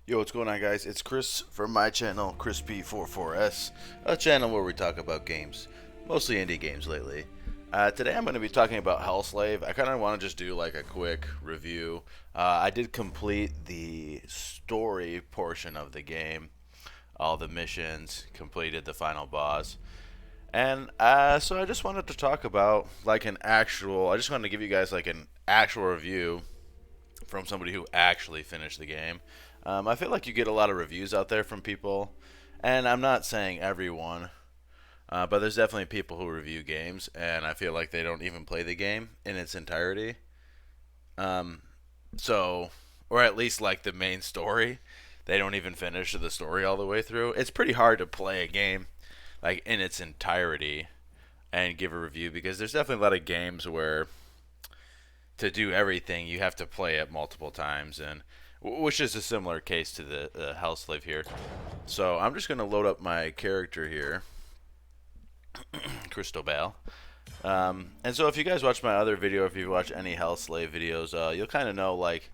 Yo, what's going on, guys? It's Chris from my channel, ChrisP44S, a channel where we talk about games, mostly indie games lately. Today I'm going to be talking about Hellslave. I kind of want to just do like a quick review. I did complete the story portion of the game, all the missions, completed the final boss. And so I just wanted to talk about like I just wanted to give you guys like an actual review from somebody who actually finished the game. I feel like you get a lot of reviews out there from people, and I'm not saying everyone, but there's definitely people who review games, and I feel like they don't even play the game in its entirety. Um, so, or at least like the main story, they don't even finish the story all the way through. It's pretty hard to play a game like in its entirety and give a review because there's definitely a lot of games where to do everything you have to play it multiple times, and which is a similar case to the Hellslave here. So I'm just going to load up my character here, Cristobal. And so if you guys watch my other video, if you watch any Hellslave videos, you'll kind of know like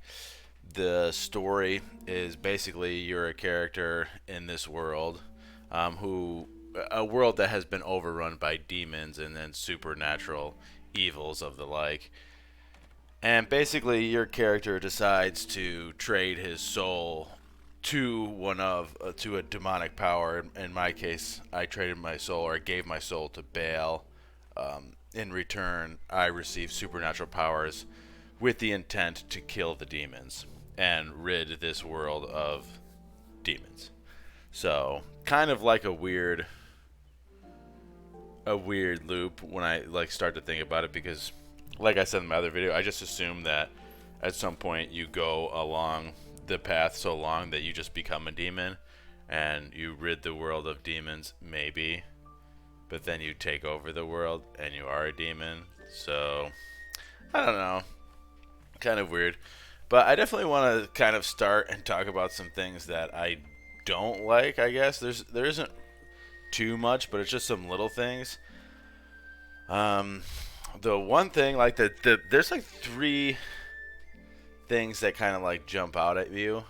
the story is basically you're a character in this world, who a world that has been overrun by demons and then supernatural evils of the like. And basically, your character decides to trade his soul to a demonic power. In my case, I traded my soul, or I gave my soul to Baal. In return, I received supernatural powers with the intent to kill the demons and rid this world of demons. So, kind of like a weird loop when I like start to think about it, because like I said in my other video, I just assume that at some point you go along the path so long that you just become a demon and you rid the world of demons, maybe, but then you take over the world and you are a demon. So I don't know, kind of weird. But I definitely want to kind of start and talk about some things that I don't like. I guess there isn't too much, but it's just some little things. Um, the one thing, like there's like three things that kind of like jump out at you.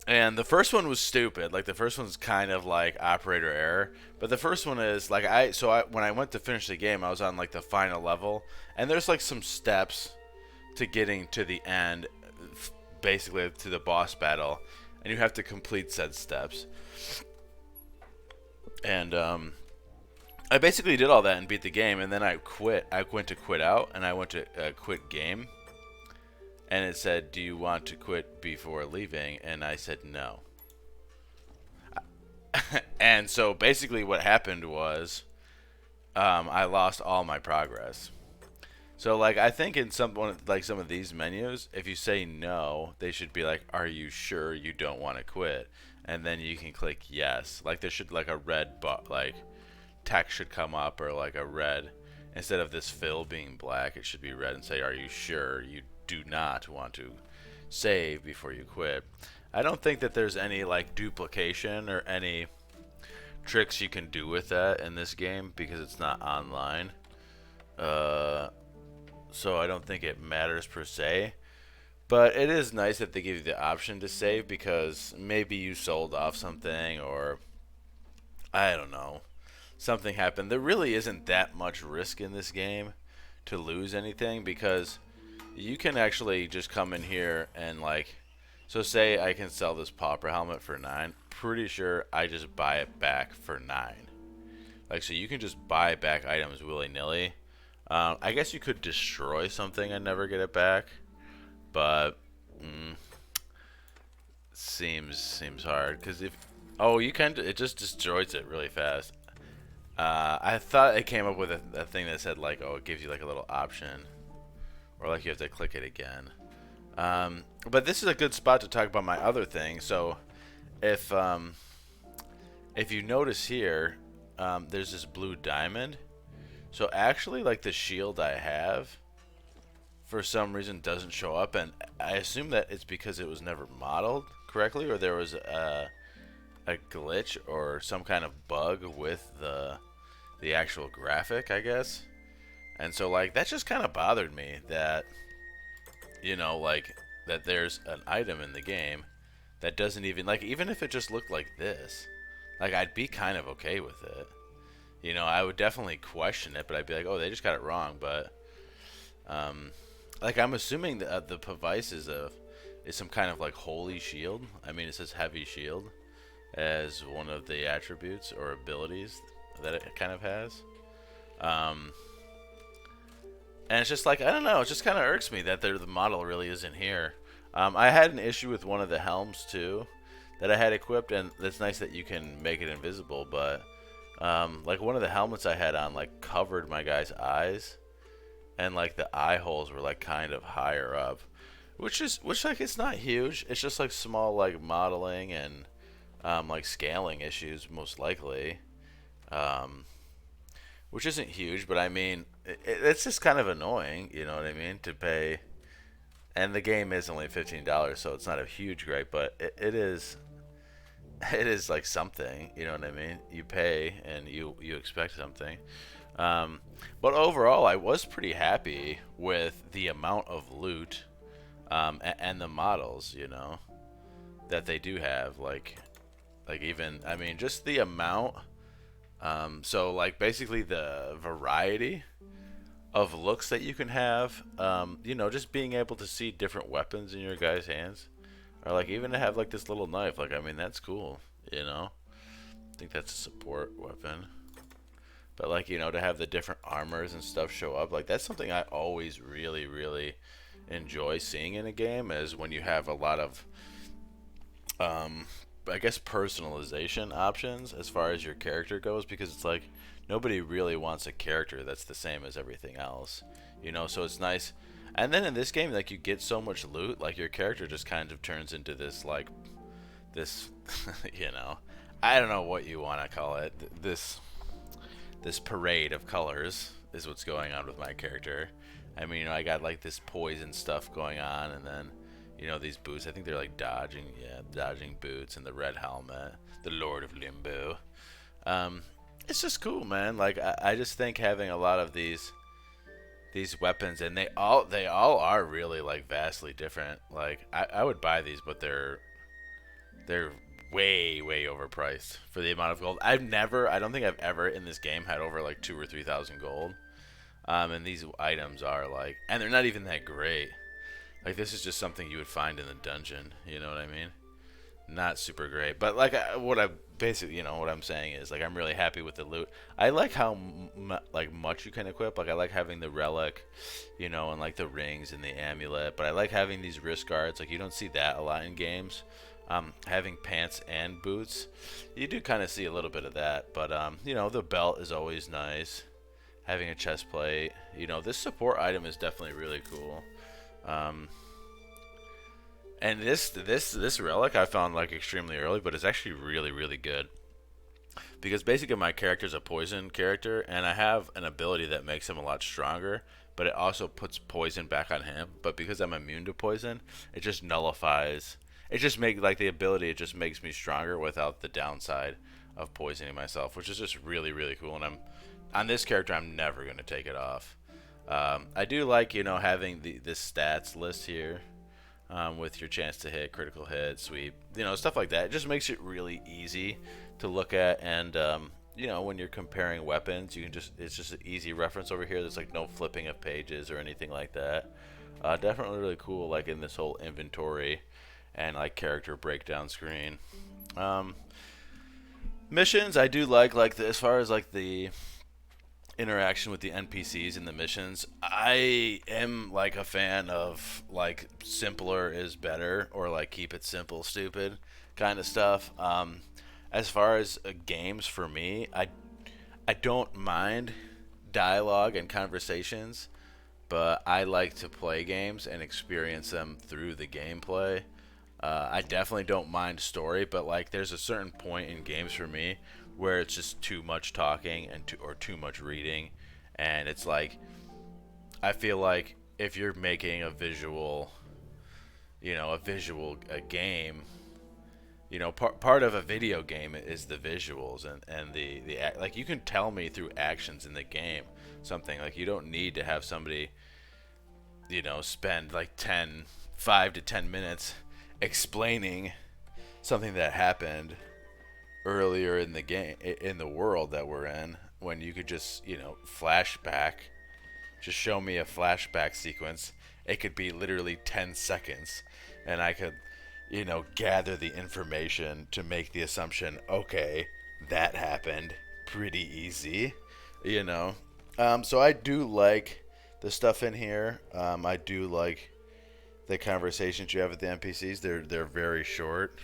And the first one was stupid. Like the first one's kind of like operator error, but the first one is like when I went to finish the game, I was on like the final level, and there's like some steps to getting to the end, basically to the boss battle, and you have to complete said steps. And I basically did all that and beat the game, and then I quit. I went to quit out, and I went to quit game, and it said, "Do you want to quit before leaving?" And I said no. And so basically, what happened was, I lost all my progress. So like I think in some of these menus, if you say no, they should be like, "Are you sure you don't want to quit?" And then you can click yes. Like there should like a red like text should come up, or like a red, instead of this fill being black, it should be red and say, "Are you sure you do not want to save before you quit?" I don't think that there's any like duplication or any tricks you can do with that in this game because it's not online. So I don't think it matters per se. But it is nice that they give you the option to save, because maybe you sold off something, or I don't know, something happened. There really isn't that much risk in this game to lose anything, because you can actually just come in here and like, so say I can sell this pauper helmet for 9. Pretty sure I just buy it back for 9. Like, so you can just buy back items willy-nilly. I guess you could destroy something and never get it back, but seems hard, because if you can, it just destroys it really fast. I thought it came up with a thing that said like, oh, it gives you like a little option, or like you have to click it again. But this is a good spot to talk about my other thing. So if you notice here, there's this blue diamond. So actually, like the shield I have, for some reason doesn't show up, and I assume that it's because it was never modeled correctly, or there was a glitch or some kind of bug with the actual graphic, I guess. And so like that just kind of bothered me, that like that there's an item in the game that doesn't even, like, even if it just looked like this, like, I'd be kind of okay with it. You know, I would definitely question it, but I'd be like, oh, they just got it wrong. But like, I'm assuming that the Pavice is some kind of like holy shield. I mean, it says heavy shield as one of the attributes or abilities that it kind of has. And it's just like, I don't know, it just kind of irks me that the model really isn't here. I had an issue with one of the helms too that I had equipped, and it's nice that you can make it invisible, but like one of the helmets I had on like covered my guy's eyes, and like the eye holes were like kind of higher up, which like it's not huge. It's just like small like modeling and like scaling issues most likely, which isn't huge, but I mean it's just kind of annoying. You know what I mean? To pay, and the game is only $15, so it's not a huge gripe, but it is. It is like something, you know what I mean? You pay and you expect something. But overall, I was pretty happy with the amount of loot and the models, you know, that they do have. Like even, I mean, just the amount. So like basically the variety of looks that you can have. You know, just being able to see different weapons in your guys' hands. Or like even to have like this little knife, like I mean that's cool, you know. I think that's a support weapon. But like, you know, to have the different armors and stuff show up, like that's something I always really, really enjoy seeing in a game, is when you have a lot of I guess personalization options as far as your character goes, because it's like nobody really wants a character that's the same as everything else. You know, so it's nice. And then in this game, like, you get so much loot, like, your character just kind of turns into this, like, this, you know, I don't know what you want to call it. This parade of colors is what's going on with my character. I mean, you know, I got, like, this poison stuff going on, and then, you know, these boots. I think they're, like, dodging boots, and the red helmet, the Lord of Limbo. It's just cool, man. Like, I just think having a lot of these weapons, and they all are really like vastly different. Like I would buy these, but they're way overpriced for the amount of gold. I don't think I've ever in this game had over like 2,000 or 3,000 gold. And these items are like, and they're not even that great. Like this is just something you would find in the dungeon. You know what I mean? Not super great, but like what I'm saying is like I'm really happy with the loot. I like how much you can equip. Like I like having the relic, you know, and like the rings and the amulet. But I like having these wrist guards. Like you don't see that a lot in games. Having pants and boots, you do kind of see a little bit of that. But you know, the belt is always nice. Having a chest plate, you know, this support item is definitely really cool. And this relic I found like extremely early, but it's actually really good. Because basically my character's a poison character, and I have an ability that makes him a lot stronger, but it also puts poison back on him. But because I'm immune to poison, it just nullifies. It just makes like the ability. It just makes me stronger without the downside of poisoning myself, which is just really cool. And I'm on this character, I'm never gonna take it off. I do like, you know, having this stats list here. With your chance to hit, critical hit, sweep, you know, stuff like that. It just makes it really easy to look at, and you know, when you're comparing weapons, you can it's just an easy reference over here. There's like no flipping of pages or anything like that. Definitely really cool, like in this whole inventory and like character breakdown screen. Missions, I do like as far as like the interaction with the NPCs in the missions. I am like a fan of like simpler is better, or like keep it simple stupid kind of stuff. As far as games for me, I don't mind dialogue and conversations, but I like to play games and experience them through the gameplay. I definitely don't mind story, but like there's a certain point in games for me where it's just too much talking and too much reading, and it's like I feel like if you're making a visual, you know, a game, you know, part of a video game is the visuals and the like you can tell me through actions in the game something. Like you don't need to have somebody, you know, spend like 10 5 to 10 minutes explaining something that happened earlier in the game, in the world that we're in, when you could just, flashback, just show me a flashback sequence. It could be literally 10 seconds, and I could, gather the information to make the assumption, okay, that happened pretty easy, you know. So I do like the stuff in here. I do like the conversations you have with the NPCs. They're very short,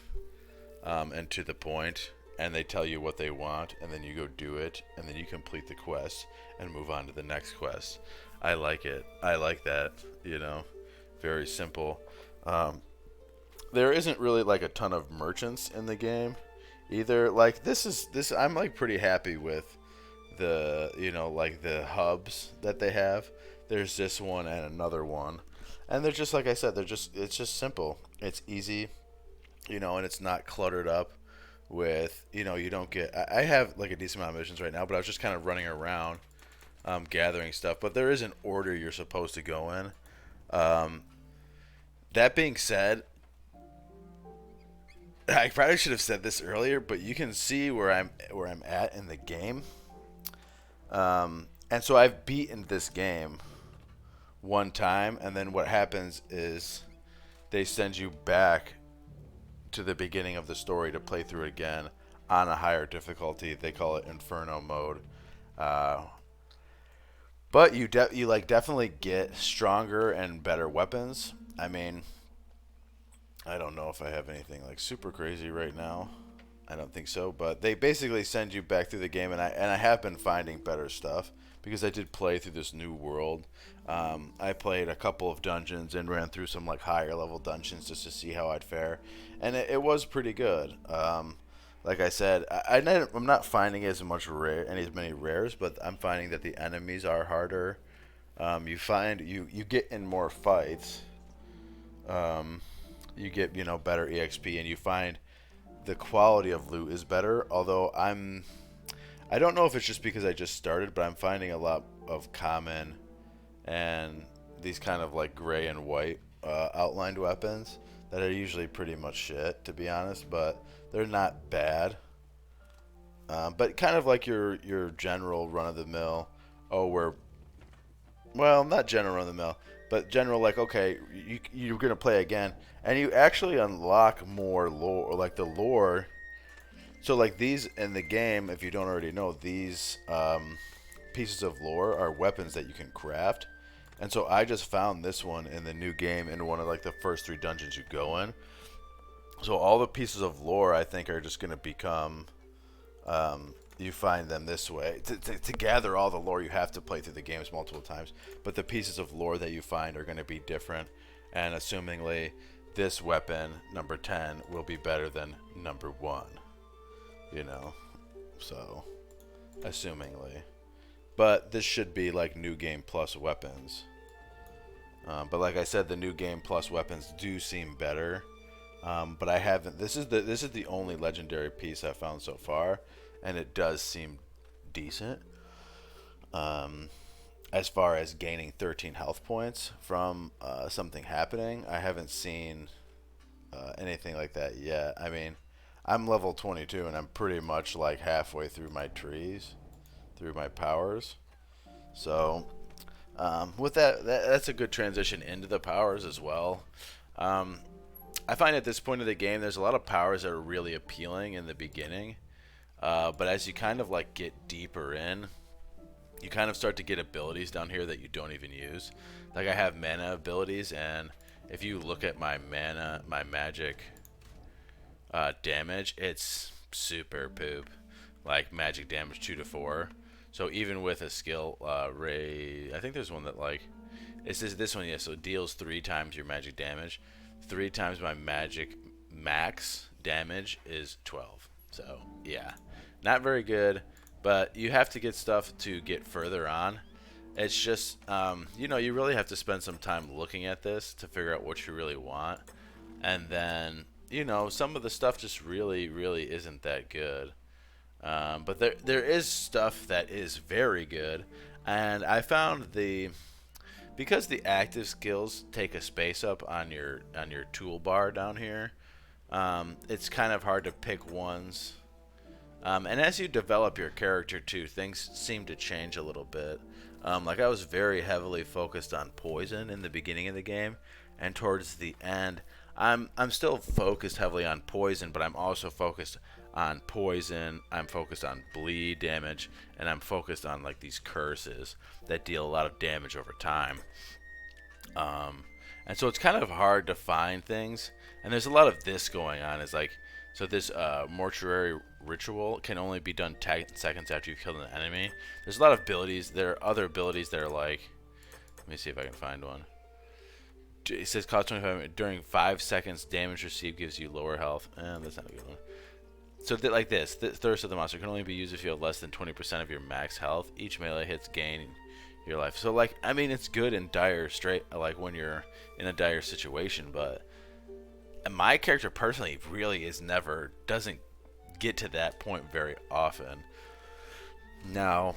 and to the point, and they tell you what they want, and then you go do it, and then you complete the quest and move on to the next quest. I like it. I like that. Very simple. There isn't really like a ton of merchants in the game either. Like this. I'm like pretty happy with the like the hubs that they have. There's this one and another one, and they're just like I said. It's just simple. It's easy, and it's not cluttered up with you don't get. I have like a decent amount of missions right now, but I was just kind of running around, gathering stuff. But there is an order you're supposed to go in. That being said, I probably should have said this earlier, but you can see where I'm at in the game. And so I've beaten this game one time, and then what happens is they send you back to the beginning of the story to play through it again on a higher difficulty. They call it Inferno mode. But you definitely get stronger and better weapons. I mean, I don't know if I have anything like super crazy right now. I don't think so, but they basically send you back through the game, and I have been finding better stuff because I did play through this new world. I played a couple of dungeons and ran through some like higher level dungeons just to see how I'd fare, and it was pretty good. Like I said, I'm not finding as many rares, but I'm finding that the enemies are harder. You get in more fights. You get better EXP, and you find the quality of loot is better. Although I don't know if it's just because I just started, but I'm finding a lot of common and these kind of like gray and white outlined weapons that are usually pretty much shit, to be honest, but they're not bad. But kind of like your general run of the mill. Well, not general run of the mill, but general like, okay, you're gonna play again, and you actually unlock more lore, like the lore. So like these in the game, if you don't already know, these pieces of lore are weapons that you can craft. And so I just found this one in the new game in one of like the first 3 dungeons you go in. So all the pieces of lore I think are just gonna become you find them this way. To gather all the lore, you have to play through the games multiple times. But the pieces of lore that you find are going to be different. And assumingly, this weapon, number 10, will be better than number 1. So, assumingly. But this should be like New Game Plus weapons. But like I said, the New Game Plus weapons do seem better. But I haven't. This is the only legendary piece I've found so far. And it does seem decent. As far as gaining 13 health points from something happening, I haven't seen anything like that yet. I mean, I'm level 22, and I'm pretty much like halfway through my trees, through my powers. So, with that's a good transition into the powers as well. I find at this point of the game, there's a lot of powers that are really appealing in the beginning. But as you kind of like get deeper in, you kind of start to get abilities down here that you don't even use. Like I have mana abilities, and if you look at my magic damage, it's super poop. Like magic damage 2 to 4. So even with a skill ray, I think there's one that like it says this one, yeah. So it deals 3 times your magic damage. 3 times my magic max damage is 12. So yeah. Not very good, but you have to get stuff to get further on. It's just, you really have to spend some time looking at this to figure out what you really want. And then, some of the stuff just really, really isn't that good. But there is stuff that is very good. And I found the because the active skills take a space up on your toolbar down here. It's kind of hard to pick ones. And as you develop your character too, things seem to change a little bit. Like I was very heavily focused on poison in the beginning of the game, and towards the end, I'm still focused heavily on poison, but I'm also focused on poison. I'm focused on bleed damage, and I'm focused on like these curses that deal a lot of damage over time. And so it's kind of hard to find things, and there's a lot of this going on. Is like, so this mortuary ritual can only be done 10 seconds after you've killed an enemy. There's a lot of abilities. There are other abilities that are like, let me see if I can find one. It says cost 25 during 5 seconds. Damage received gives you lower health. That's not a good one. So like this, the Thirst of the Monster can only be used if you have less than 20% of your max health. Each melee hits gain your life. So like, I mean, it's good in dire like when you're in a dire situation, but my character personally really doesn't get to that point very often. Now,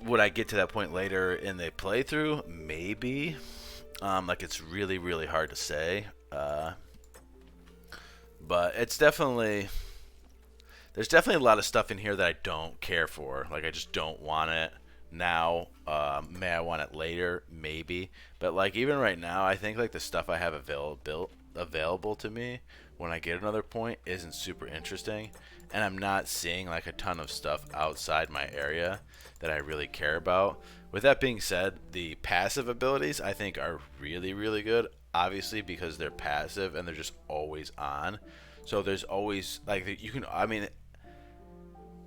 would I get to that point later in the playthrough? Maybe. Like it's really, really hard to say. But it's definitely, there's definitely a lot of stuff in here that I don't care for. Like I just don't want it now. May I want it later? Maybe. But like even right now, I think like the stuff I have available to me when I get another point isn't super interesting, and I'm not seeing like a ton of stuff outside my area that I really care about. With that being said, the passive abilities I think are really, really good, obviously because they're passive and they're just always on. So there's always like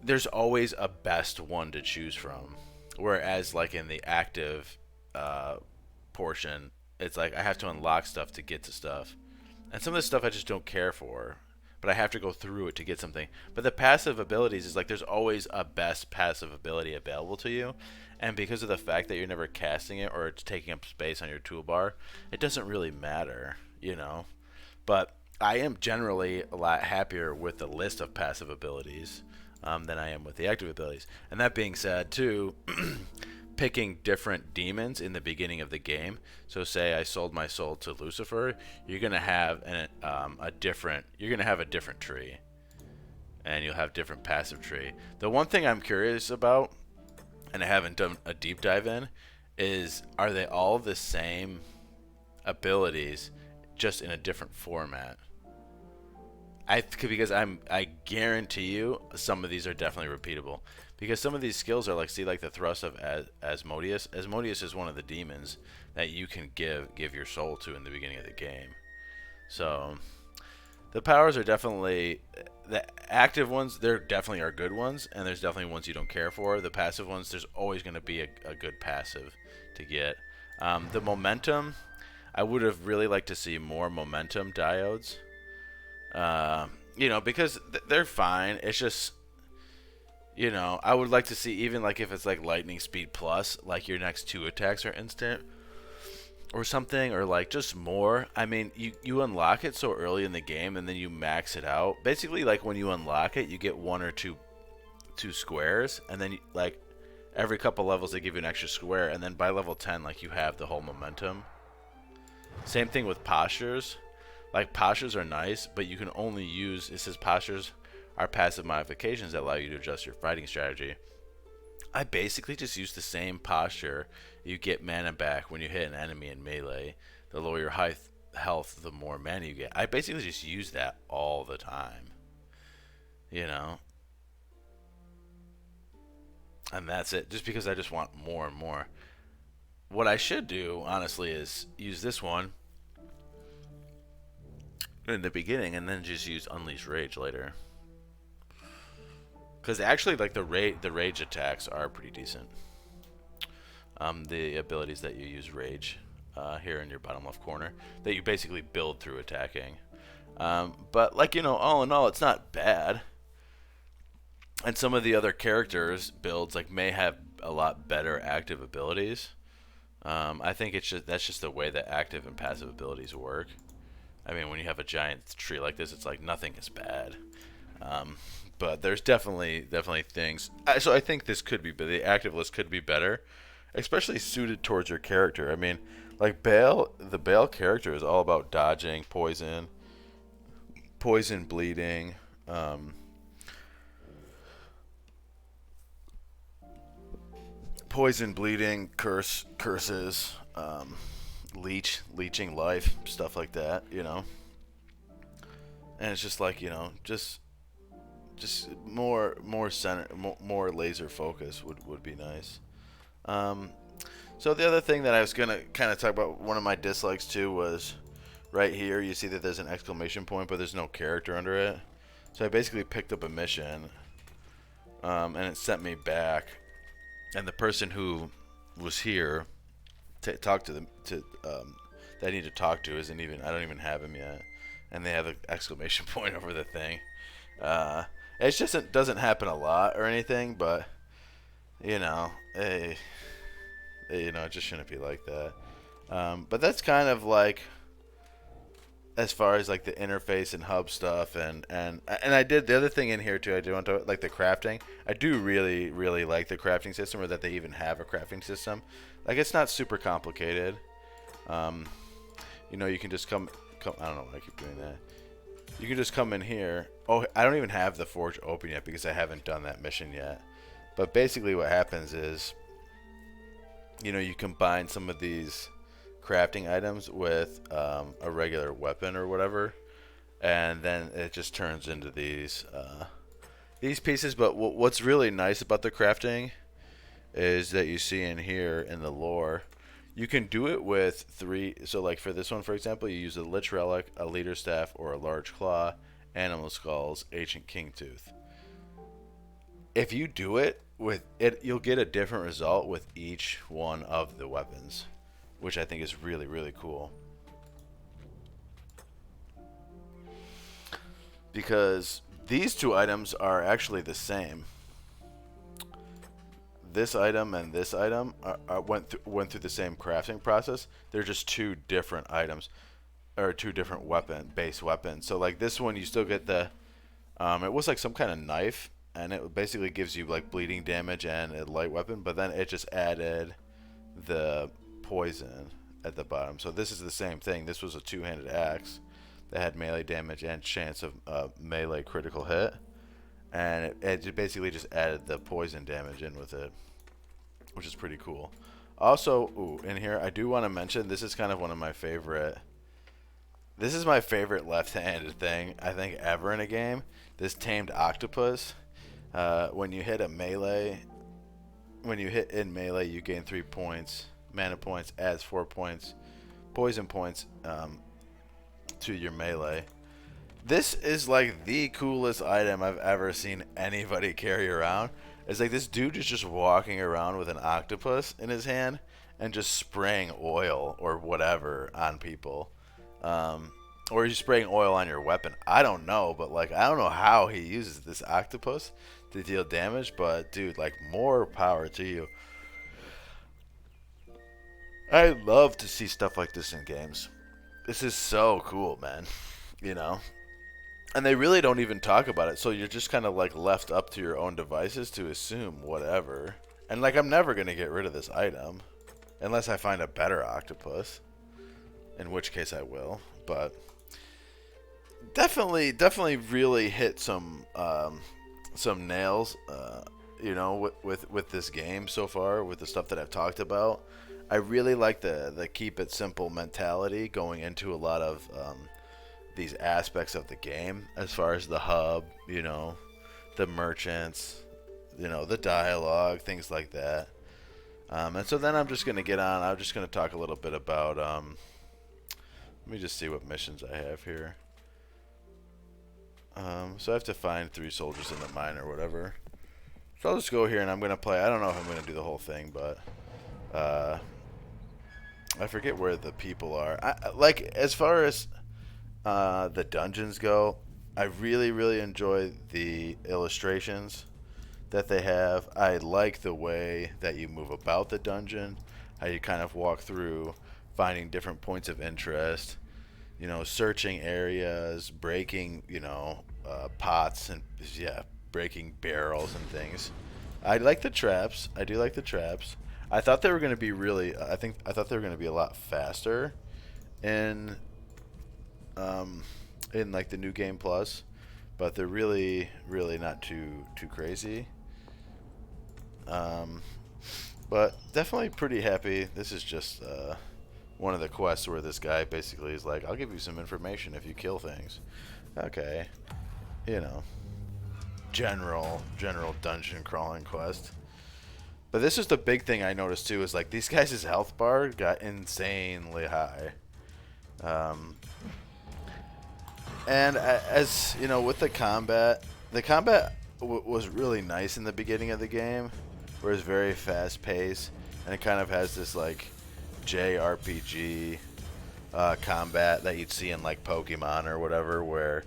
there's always a best one to choose from, whereas like in the active portion, it's like I have to unlock stuff to get to stuff. And some of this stuff I just don't care for, but I have to go through it to get something. But the passive abilities is like there's always a best passive ability available to you. And because of the fact that you're never casting it or it's taking up space on your toolbar, it doesn't really matter, you know. But I am generally a lot happier with the list of passive abilities than I am with the active abilities. And that being said, too, picking different demons in the beginning of the game. So say I sold my soul to Lucifer, you're gonna have a different tree, and you'll have different passive tree. The one thing I'm curious about, and I haven't done a deep dive in, is are they all the same abilities, just in a different format? Because I guarantee you some of these are definitely repeatable. Because some of these skills are like, see, like the thrust of Asmodeus. Asmodeus is one of the demons that you can give your soul to in the beginning of the game. So the powers are definitely, the active ones, there definitely are good ones, and there's definitely ones you don't care for. The passive ones, there's always going to be a good passive to get. The momentum, I would have really liked to see more momentum diodes. You know, because they're fine. It's just, you know, I would like to see even like if it's like lightning speed plus, like your next 2 attacks are instant or something, or like just more. I mean, you unlock it so early in the game and then you max it out. Basically, like when you unlock it, you get 1 or 2 squares, and then like every couple levels they give you an extra square, and then by level 10 like you have the whole momentum. Same thing with postures. Like postures are nice, but you can only use, it says postures are passive modifications that allow you to adjust your fighting strategy. I basically just use the same posture. You get mana back when you hit an enemy in melee. The lower your health, the more mana you get. I basically just use that all the time, you know? And that's it, just because I just want more and more. What I should do, honestly, is use this one in the beginning and then just use Unleash Rage later. Because actually, like the rage attacks are pretty decent. The abilities that you use rage here in your bottom left corner, that you basically build through attacking. But like, you know, all in all, it's not bad. And some of the other characters builds like may have a lot better active abilities. I think that's just the way that active and passive abilities work. I mean, when you have a giant tree like this, it's like nothing is bad. But there's definitely things. So I think this could be, the active list could be better, especially suited towards your character. I mean, like Bale, the Bale character is all about dodging poison, bleeding, um, curses, leeching life, stuff like that. And it's just like just more center, more laser focus would be nice. Um, so the other thing that I was gonna kind of talk about, one of my dislikes too, was right here. You see that there's an exclamation point, but there's no character under it. So I basically picked up a mission, and it sent me back, and the person who was here to talk to them that I need to talk to isn't even. I don't even have him yet, and they have an exclamation point over the thing. Uh, it just doesn't happen a lot or anything, but you know, eh, it just shouldn't be like that. But that's kind of like as far as like the interface and hub stuff, and I did the other thing in here too. I do want to like the crafting. I do really like the crafting system, or that they even have a crafting system. Like it's not super complicated. Um, you can just come. I don't know why I keep doing that. You can just come in here. Oh, I don't even have the forge open yet because I haven't done that mission yet. But basically what happens is, you combine some of these crafting items with a regular weapon or whatever, and then it just turns into these pieces. But what's really nice about the crafting is that you see in here in the lore, you can do it with 3. So like for this one, for example, you use a lich relic, a leader staff, or a large claw, animal skulls, ancient king tooth. If you do it with it, you'll get a different result with each one of the weapons, which I think is really cool. Because these 2 items are actually the same. This item and this item went through the same crafting process. They're just 2 different items, or 2 different base weapons. So like this one, you still get the it was like some kind of knife, and it basically gives you like bleeding damage and a light weapon, but then it just added the poison at the bottom. So this is the same thing. This was a 2-handed axe that had melee damage and chance of melee critical hit, and it basically just added the poison damage in with it, which is pretty cool. Also, in here I do want to mention, this is kind of one of my favorite. This is my favorite left-handed thing I think ever in a game. This tamed octopus. When you hit in melee, you gain 3 points, mana points, adds 4 points, poison points to your melee. This is like the coolest item I've ever seen anybody carry around. It's like this dude is just walking around with an octopus in his hand and just spraying oil or whatever on people. Or he's spraying oil on your weapon. I don't know, but like I don't know how he uses this octopus to deal damage, but dude, like more power to you. I love to see stuff like this in games. This is so cool, man. And they really don't even talk about it, so you're just kind of like left up to your own devices to assume whatever. And like I'm never gonna get rid of this item unless I find a better octopus, in which case I will. But definitely really hit some nails, with this game so far, with the stuff that I've talked about. I really like the keep it simple mentality going into a lot of these aspects of the game, as far as the hub, the merchants, the dialogue, things like that. And so then I'm just going to get on. I'm just going to talk a little bit about, let me just see what missions I have here. So I have to find 3 soldiers in the mine or whatever. So I'll just go here and I'm going to play. I don't know if I'm going to do the whole thing, but I forget where the people are. Like, as far as the dungeons go, I really enjoy the illustrations that they have. I like the way that you move about the dungeon, how you kind of walk through, finding different points of interest, searching areas, breaking, pots, and breaking barrels and things. I like the traps. I do like the traps. I thought they were going to be really. I thought they were going to be a lot faster, in like the new game plus, but they're really not too crazy. But definitely pretty happy. This is just one of the quests where this guy basically is like, I'll give you some information if you kill things. Okay, you know, general dungeon crawling quest. But this is the big thing I noticed too, is like these guys' health bar got insanely high. And as you know, with the combat was really nice in the beginning of the game, where it's very fast paced, and it kind of has this like JRPG combat that you'd see in like Pokemon or whatever, where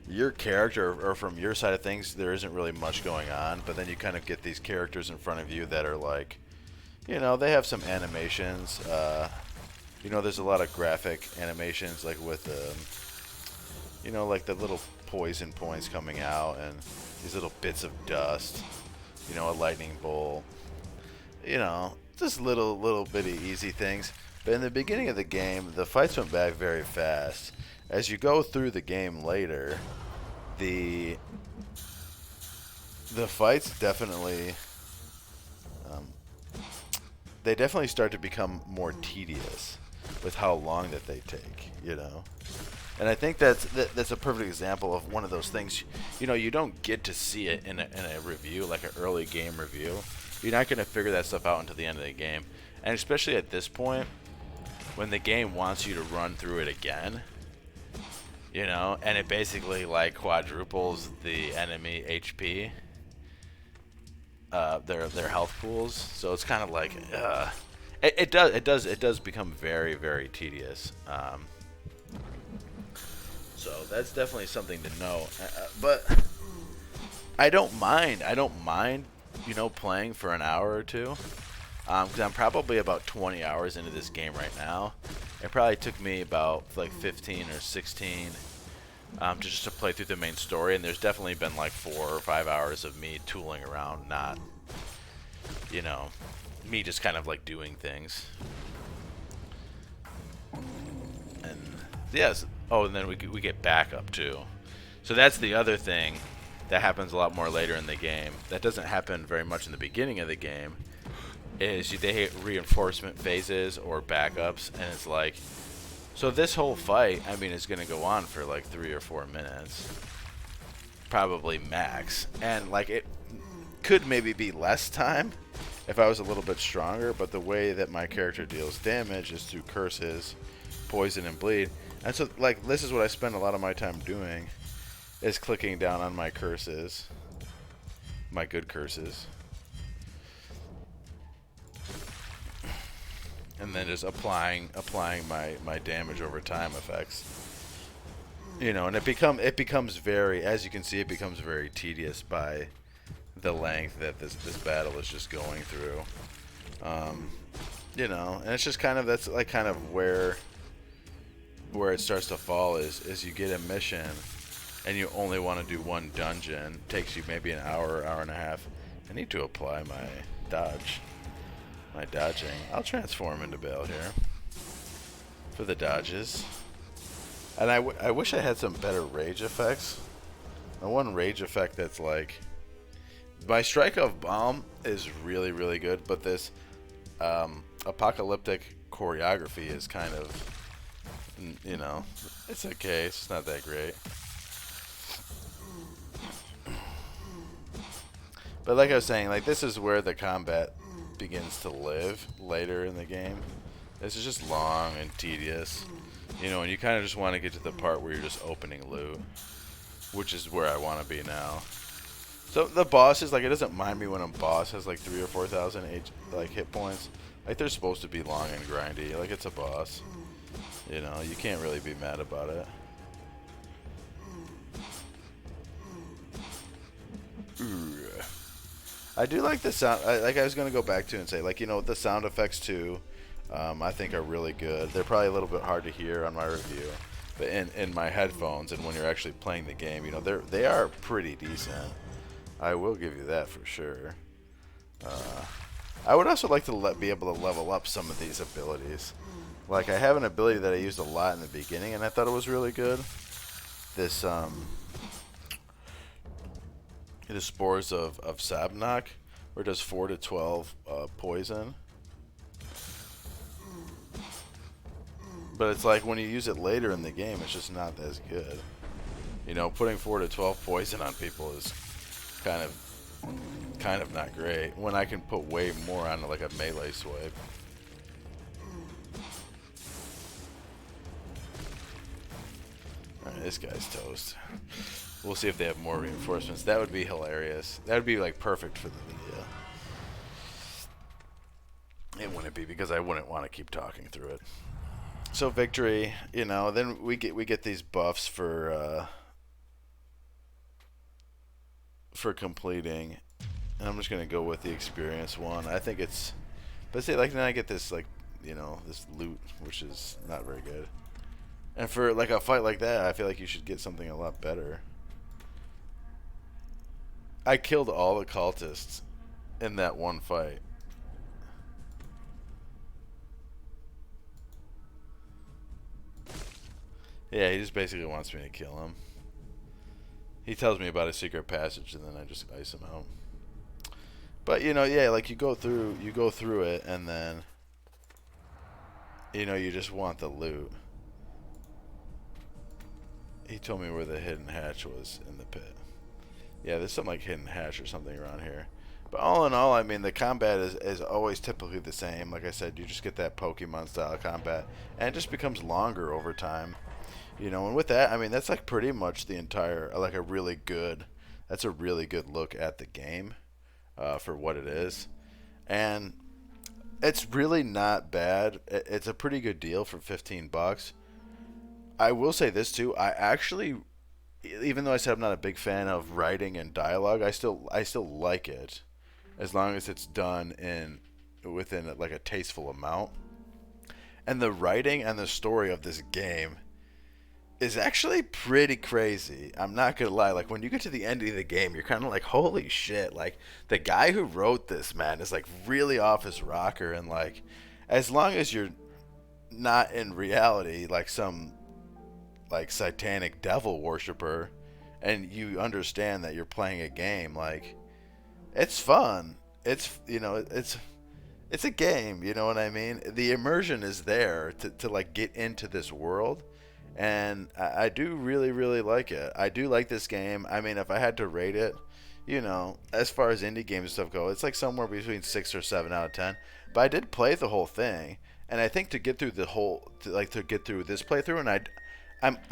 your character, or from your side of things, there isn't really much going on, but then you kind of get these characters in front of you that are like, you know, they have some animations. You know, there's a lot of graphic animations, like with you know, like the little poison points coming out and these little bits of dust, you know, a lightning bolt, you know, just little bitty easy things. But in the beginning of the game, the fights went back very fast. As you go through the game later, the fights definitely they definitely start to become more tedious with how long that they take, you know. And I think that's a perfect example of one of those things, you know, you don't get to see it in a review, like an early game review. You're not going to figure that stuff out until the end of the game. And especially at this point, when the game wants you to run through it again, you know, and it basically like quadruples the enemy HP, their health pools. So it's kind of like, it does become very tedious. So that's definitely something to know. But I don't mind, you know, playing for an hour or two. Because I'm probably about 20 hours into this game right now. It probably took me about like 15 or 16 just to play through the main story. And there's definitely been like 4 or 5 hours of me tooling around, not, you know, me just kind of like doing things. And yes. Oh, and then we get backup too. So that's the other thing that happens a lot more later in the game. That doesn't happen very much in the beginning of the game. Is they hit reinforcement phases or backups, and it's like, so this whole fight, I mean, is going to go on for like 3 or 4 minutes, probably max. And like it could maybe be less time if I was a little bit stronger, but the way that my character deals damage is through curses, poison, and bleed. And so, like, this is what I spend a lot of my time doing, is clicking down on my curses, my good curses, and then just applying my damage over time effects. You know, and it becomes very, as you can see, it becomes very tedious by the length that this battle is just going through. You know, and it's just kind of, that's like kind of where it starts to fall is you get a mission and you only want to do one dungeon. It takes you maybe an hour and a half. I need to apply my dodging. I'll transform into Bale here for the dodges. And I wish I had some better rage effects. The one rage effect that's like, my strike of bomb is really good, but this apocalyptic choreography is kind of, you know, it's okay. It's not that great. But like I was saying, like, this is where the combat begins to live later in the game. This is just long and tedious, you know, and you kind of just want to get to the part where you're just opening loot, which is where I want to be now. So the bosses, like, it doesn't mind me when a boss has like 3,000 or 4,000 like hit points. Like, they're supposed to be long and grindy. Like, it's a boss. You know, you can't really be mad about it. I do like the sound. Like, I was going to go back to and say, like, you know, the sound effects too, I think are really good. They're probably a little bit hard to hear on my review, but in my headphones and when you're actually playing the game, you know, they are pretty decent. I will give you that for sure. I would also like to be able to level up some of these abilities. Like, I have an ability that I used a lot in the beginning, and I thought it was really good. This, the Spores of Sabnok, where it does 4 to 12 poison. But it's like when you use it later in the game, it's just not as good. You know, putting 4 to 12 poison on people is kind of not great. When I can put way more on like a melee swipe. Alright, this guy's toast. We'll see if they have more reinforcements. That would be hilarious. That would be like perfect for the video. It wouldn't be, because I wouldn't want to keep talking through it. So victory, you know, then we get these buffs for completing. And I'm just gonna go with the experience one. I think it's, but see, like then I get this like, you know, this loot, which is not very good. And for like a fight like that, I feel like you should get something a lot better. I killed all the cultists in that one fight. Yeah, he just basically wants me to kill him. He tells me about a secret passage, and then I just ice him out. But you know, yeah, like you go through it, and then you know you just want the loot. He told me where the hidden hatch was in the pit. Yeah, there's something like hidden hatch or something around here. But all in all, I mean, the combat is always typically the same. Like I said, you just get that Pokemon style combat, and it just becomes longer over time. You know, and with that, I mean, that's like pretty much the entire, like a really good, that's a really good look at the game for what it is. And it's really not bad. It's a pretty good deal for 15 bucks. I will say this too, I actually, even though I said I'm not a big fan of writing and dialogue, I still like it, as long as it's done within like a tasteful amount. And the writing and the story of this game is actually pretty crazy. I'm not gonna lie. Like when you get to the end of the game, you're kind of like, holy shit! Like the guy who wrote this, man, is like really off his rocker. And like, as long as you're not in reality like some like satanic devil worshiper, and you understand that you're playing a game, like it's fun. It's, you know, it's a game. You know what I mean? The immersion is there to like get into this world. And I do really like it. I do like this game. I mean, if I had to rate it, you know, as far as indie games and stuff go, it's like somewhere between 6 or 7 out of 10. But I did play the whole thing, and I think to get through to get through this playthrough, and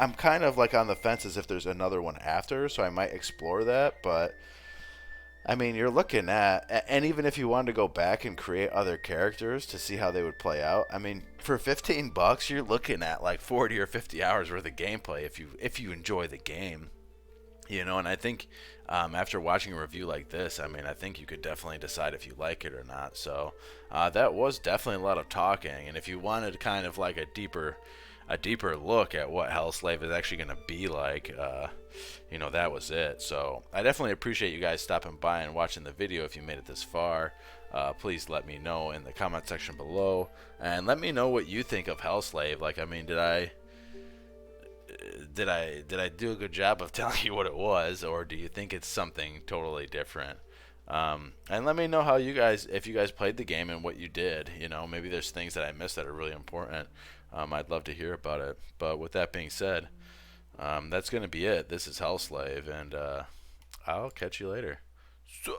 I'm kind of like on the fence as if there's another one after, so I might explore that. But I mean, you're looking at, and even if you wanted to go back and create other characters to see how they would play out, I mean, for 15 bucks, you're looking at like 40 or 50 hours worth of gameplay if you enjoy the game, you know. And I think after watching a review like this, I mean, I think you could definitely decide if you like it or not. So that was definitely a lot of talking, and if you wanted kind of like a deeper look at what Hellslave is actually going to be like, you know, that was it. So I definitely appreciate you guys stopping by and watching the video. If you made it this far, please let me know in the comment section below, and let me know what you think of Hellslave. Like, I mean, did I do a good job of telling you what it was, or do you think it's something totally different? And let me know how if you guys played the game and what you did. You know, maybe there's things that I missed that are really important. I'd love to hear about it. But with that being said, that's going to be it. This is Hellslave, and I'll catch you later. So